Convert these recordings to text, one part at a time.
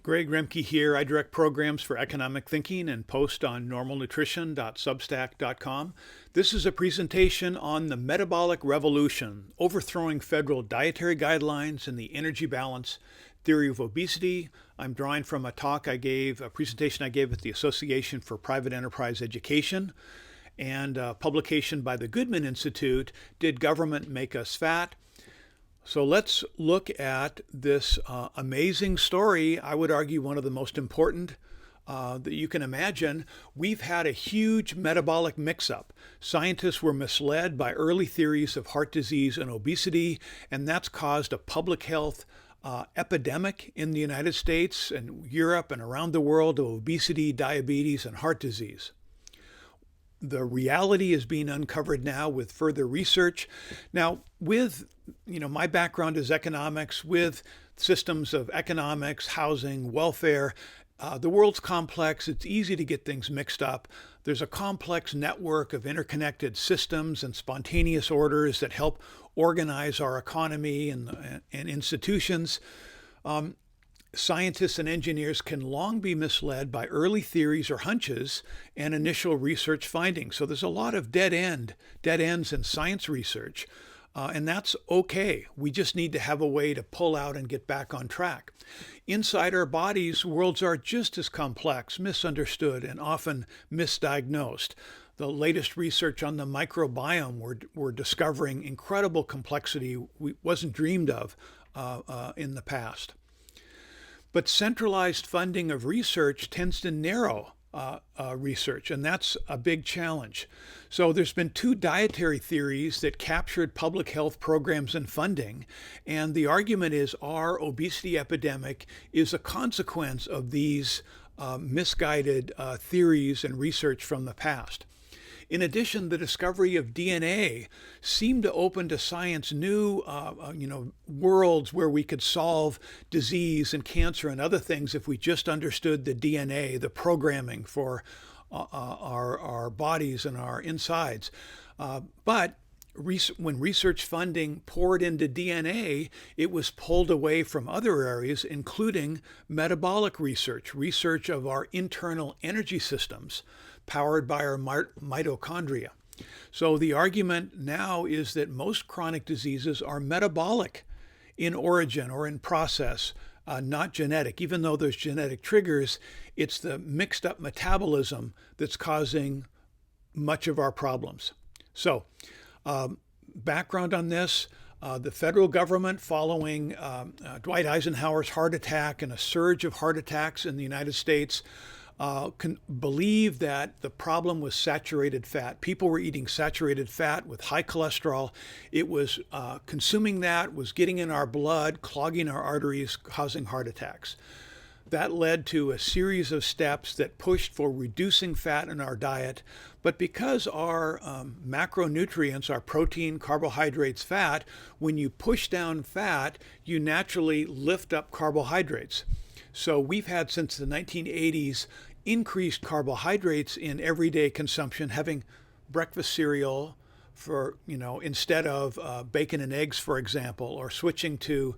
Greg Remke here. I direct programs for economic thinking and post on normalnutrition.substack.com. This is a presentation on the metabolic revolution, overthrowing federal dietary guidelines and the energy balance theory of obesity. I'm drawing from a presentation I gave at the Association for Private Enterprise Education, and a publication by the Goodman Institute, Did Government Make Us Fat? So let's look at this amazing story. I would argue one of the most important that you can imagine. We've had a huge metabolic mix-up. Scientists were misled by early theories of heart disease and obesity, and that's caused a public health epidemic in the United States and Europe and around the world of obesity, diabetes, and heart disease. The reality is being uncovered now with further research. Now, with my background is economics, with systems of economics, housing, welfare. The world's complex. It's easy to get things mixed up. There's a complex network of interconnected systems and spontaneous orders that help organize our economy and institutions. Scientists and engineers can long be misled by early theories or hunches and initial research findings. So there's a lot of dead ends in science research, and that's okay. We just need to have a way to pull out and get back on track. Inside our bodies, worlds are just as complex, misunderstood, and often misdiagnosed. The latest research on the microbiome, we're discovering incredible complexity we wasn't dreamed of in the past. But centralized funding of research tends to narrow research, and that's a big challenge. So there's been two dietary theories that captured public health programs and funding, and the argument is our obesity epidemic is a consequence of these misguided theories and research from the past. In addition, the discovery of DNA seemed to open to science new, worlds where we could solve disease and cancer and other things if we just understood the DNA, the programming for our bodies and our insides. But when research funding poured into DNA, it was pulled away from other areas, including metabolic research of our internal energy systems, powered by our mitochondria. So the argument now is that most chronic diseases are metabolic in origin or in process, not genetic. Even though there's genetic triggers, it's the mixed up metabolism that's causing much of our problems. So background on this, the federal government, following Dwight Eisenhower's heart attack and a surge of heart attacks in the United States, can believe that the problem was saturated fat. People were eating saturated fat with high cholesterol. It was consuming that, was getting in our blood, clogging our arteries, causing heart attacks. That led to a series of steps that pushed for reducing fat in our diet. But because our macronutrients are protein, carbohydrates, fat, when you push down fat, you naturally lift up carbohydrates. So we've had since the 1980s increased carbohydrates in everyday consumption, having breakfast cereal for, instead of bacon and eggs, for example, or switching to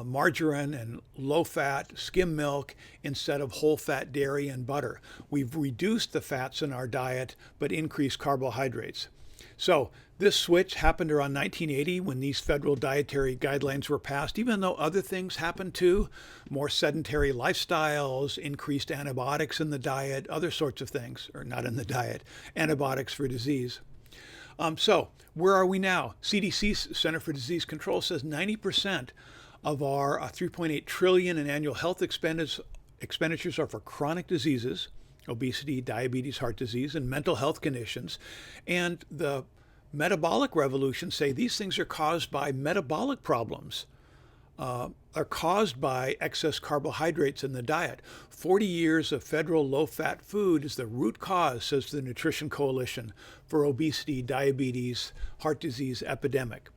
margarine and low-fat skim milk instead of whole-fat dairy and butter. We've reduced the fats in our diet, but increased carbohydrates. So this switch happened around 1980 when these federal dietary guidelines were passed, even though other things happened too, more sedentary lifestyles, increased antibiotics in the diet, other sorts of things, or not in the diet, antibiotics for disease. So where are we now? CDC, Center for Disease Control, says 90% of our 3.8 trillion in annual health expenditures are for chronic diseases, obesity, diabetes, heart disease, and mental health conditions. And the metabolic revolution say these things are caused by metabolic problems, are caused by excess carbohydrates in the diet. 40 years of federal low-fat food is the root cause, says the Nutrition Coalition, for obesity, diabetes, heart disease epidemic.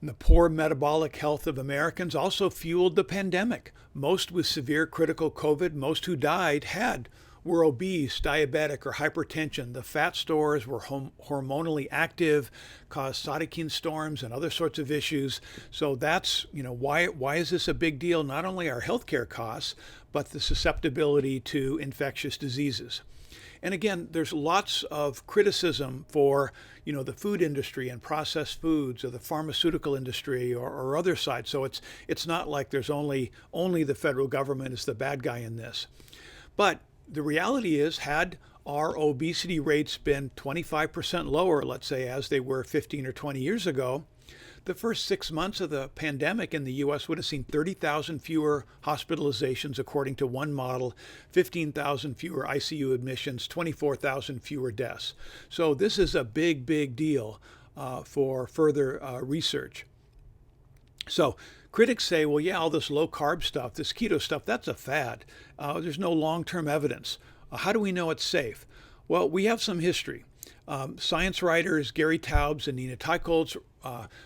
And the poor metabolic health of Americans also fueled the pandemic. Most with severe critical COVID, most who died had were obese, diabetic, or hypertension. The fat stores were hormonally active, caused cytokine storms and other sorts of issues. So that's, why is this a big deal? Not only our healthcare costs, but the susceptibility to infectious diseases. And again, there's lots of criticism for, the food industry and processed foods, or the pharmaceutical industry, or other sides. So it's not like there's only the federal government is the bad guy in this. But the reality is, had our obesity rates been 25% lower, let's say, as they were 15 or 20 years ago, the first 6 months of the pandemic in the U.S. would have seen 30,000 fewer hospitalizations, according to one model, 15,000 fewer ICU admissions, 24,000 fewer deaths. So this is a big, big deal for further research. So critics say, well, yeah, all this low-carb stuff, this keto stuff, that's a fad. There's no long-term evidence. How do we know it's safe? Well, we have some history. Science writers Gary Taubes and Nina Teicholz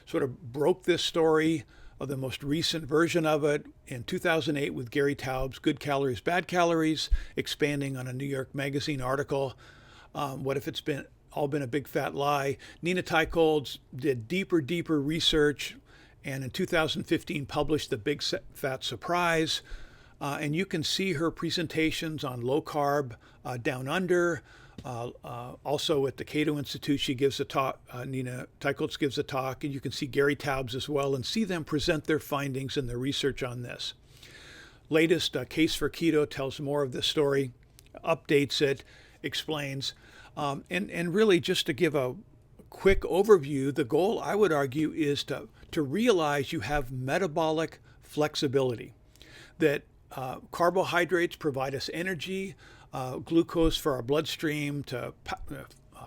sort of broke this story, of the most recent version of it, in 2008 with Gary Taubes, Good Calories, Bad Calories, expanding on a New York Magazine article. What if it's all been a big fat lie? Nina Teicholz did deeper research, and in 2015 published The Big Fat Surprise. And you can see her presentations on low carb down under. Also at the Cato Institute, she gives a talk. Nina Teicholz gives a talk, and you can see Gary Taubes as well, and see them present their findings and their research on this. Latest Case for Keto tells more of this story, updates it, explains, and really just to give a quick overview, the goal, I would argue, is to realize you have metabolic flexibility, that carbohydrates provide us energy, glucose for our bloodstream to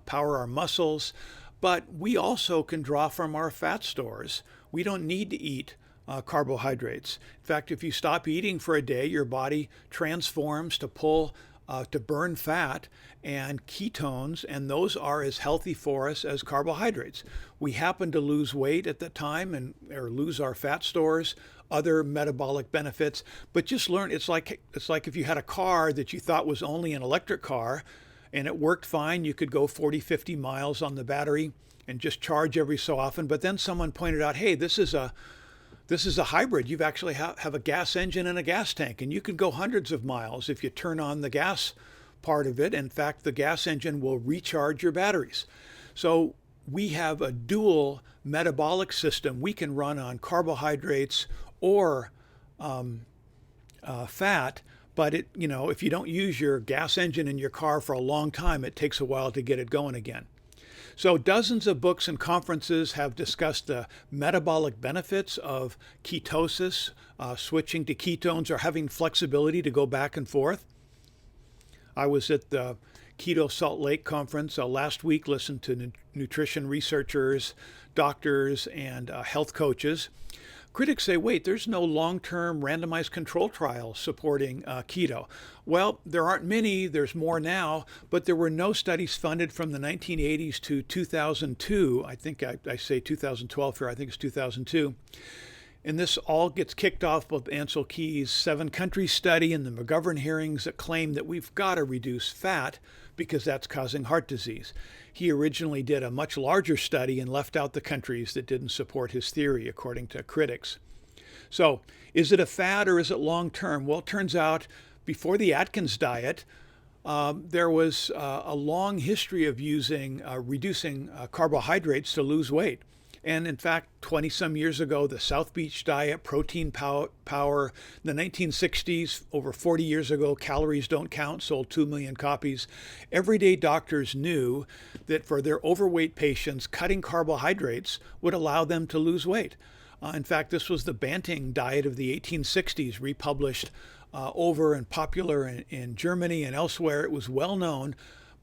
power our muscles, but we also can draw from our fat stores. We don't need to eat carbohydrates. In fact, if you stop eating for a day, your body transforms to burn fat and ketones, and those are as healthy for us as carbohydrates. We happen to lose weight at the time or lose our fat stores, other metabolic benefits, but just learn, it's like if you had a car that you thought was only an electric car and it worked fine, you could go 40, 50 miles on the battery and just charge every so often, but then someone pointed out, hey, this is a hybrid. You've actually have a gas engine and a gas tank, and you can go hundreds of miles if you turn on the gas part of it. In fact, the gas engine will recharge your batteries. So we have a dual metabolic system. We can run on carbohydrates or fat, but if you don't use your gas engine in your car for a long time, it takes a while to get it going again. So dozens of books and conferences have discussed the metabolic benefits of ketosis, switching to ketones, or having flexibility to go back and forth. I was at the Keto Salt Lake conference last week, listened to nutrition researchers, doctors, and health coaches. Critics say, wait, there's no long-term randomized control trial supporting keto. Well, there aren't many, there's more now, but there were no studies funded from the 1980s to 2002. I think I say 2012 here, I think it's 2002. And this all gets kicked off with Ansel Keys' 7-country study and the McGovern hearings that claim that we've got to reduce fat because that's causing heart disease. He originally did a much larger study and left out the countries that didn't support his theory, according to critics. So is it a fad or is it long-term? Well, it turns out before the Atkins diet, there was a long history of reducing carbohydrates to lose weight. And in fact, 20-some years ago, the South Beach diet, protein power, in the 1960s, over 40 years ago, Calories Don't Count, sold 2 million copies. Everyday doctors knew that for their overweight patients, cutting carbohydrates would allow them to lose weight. In fact, this was the Banting diet of the 1860s, republished over and popular in Germany and elsewhere. It was well known,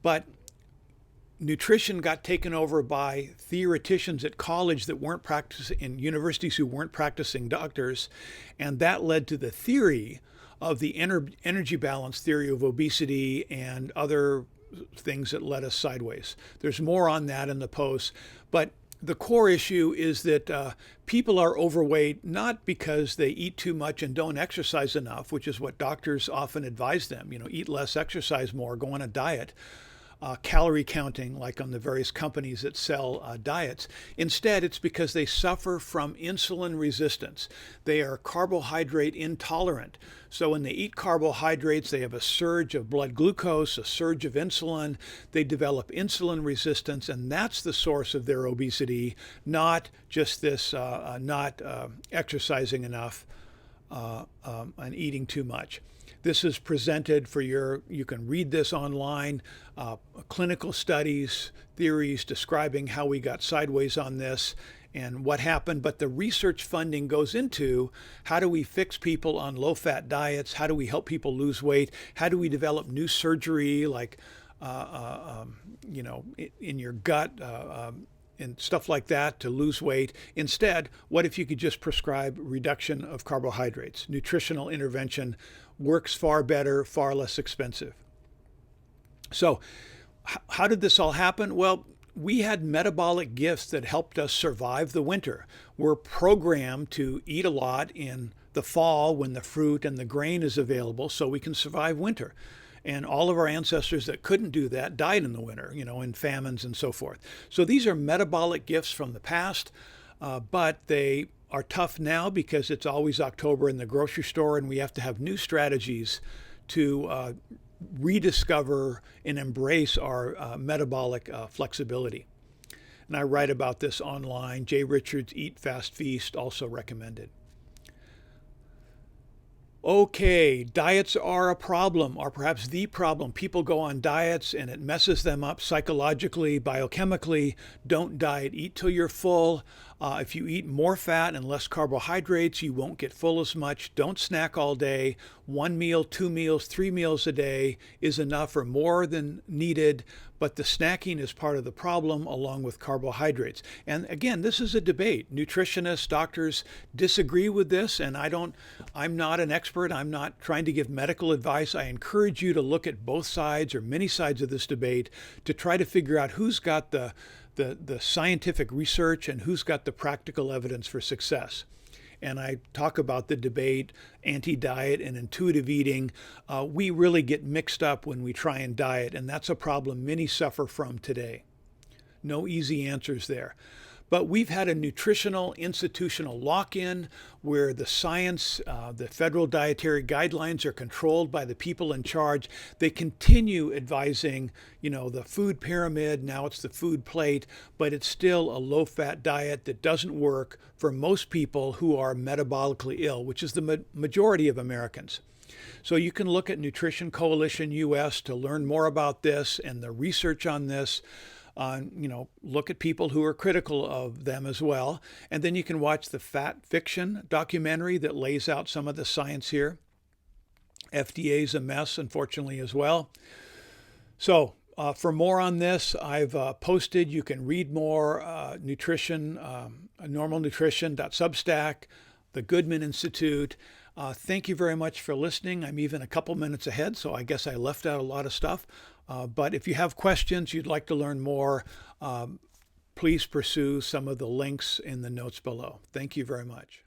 but nutrition got taken over by theoreticians at college that weren't practicing, in universities who weren't practicing doctors, and that led to the theory of the energy balance theory of obesity and other things that led us sideways. There's more on that in the post, but The core issue is that people are overweight not because they eat too much and don't exercise enough, which is what doctors often advise them. Eat less, exercise more, go on a diet. Calorie counting, like on the various companies that sell diets. Instead, it's because they suffer from insulin resistance. They are carbohydrate intolerant. So when they eat carbohydrates, they have a surge of blood glucose, a surge of insulin. They develop insulin resistance, and that's the source of their obesity, not just this not exercising enough and eating too much. This is presented for you can read this online, clinical studies, theories describing how we got sideways on this and what happened. But the research funding goes into how do we fix people on low-fat diets? How do we help people lose weight? How do we develop new surgery like, in your gut, and stuff like that to lose weight. Instead, what if you could just prescribe reduction of carbohydrates? Nutritional intervention works far better, far less expensive. So how did this all happen? Well, we had metabolic gifts that helped us survive the winter. We're programmed to eat a lot in the fall when the fruit and the grain is available so we can survive winter. And all of our ancestors that couldn't do that died in the winter, in famines and so forth. So these are metabolic gifts from the past, but they are tough now because it's always October in the grocery store and we have to have new strategies to rediscover and embrace our metabolic flexibility. And I write about this online. Jay Richards' Eat, Fast, Feast, also recommended. Okay, diets are a problem, or perhaps the problem. People go on diets and it messes them up psychologically, biochemically. Don't diet, eat till you're full. If you eat more fat and less carbohydrates, you won't get full as much. Don't snack all day. 1 meal, 2 meals, 3 meals a day is enough or more than needed. But the snacking is part of the problem along with carbohydrates. And again, this is a debate. Nutritionists, doctors disagree with this, and I'm not an expert. I'm not trying to give medical advice. I encourage you to look at both sides or many sides of this debate to try to figure out who's got the scientific research and who's got the practical evidence for success. And I talk about the debate, anti-diet and intuitive eating. We really get mixed up when we try and diet, and that's a problem many suffer from today. No easy answers there. But we've had a nutritional institutional lock-in where the science, the federal dietary guidelines are controlled by the people in charge. They continue advising, the food pyramid. Now it's the food plate, but it's still a low-fat diet that doesn't work for most people who are metabolically ill, which is the majority of Americans. So you can look at Nutrition Coalition US to learn more about this and the research on this. Look at people who are critical of them as well. And then you can watch the Fat Fiction documentary that lays out some of the science here. FDA's a mess, unfortunately, as well. So for more on this, I've posted, you can read more, normalnutrition.substack, the Goodman Institute. Thank you very much for listening. I'm even a couple minutes ahead, so I guess I left out a lot of stuff. But if you have questions, you'd like to learn more, please pursue some of the links in the notes below. Thank you very much.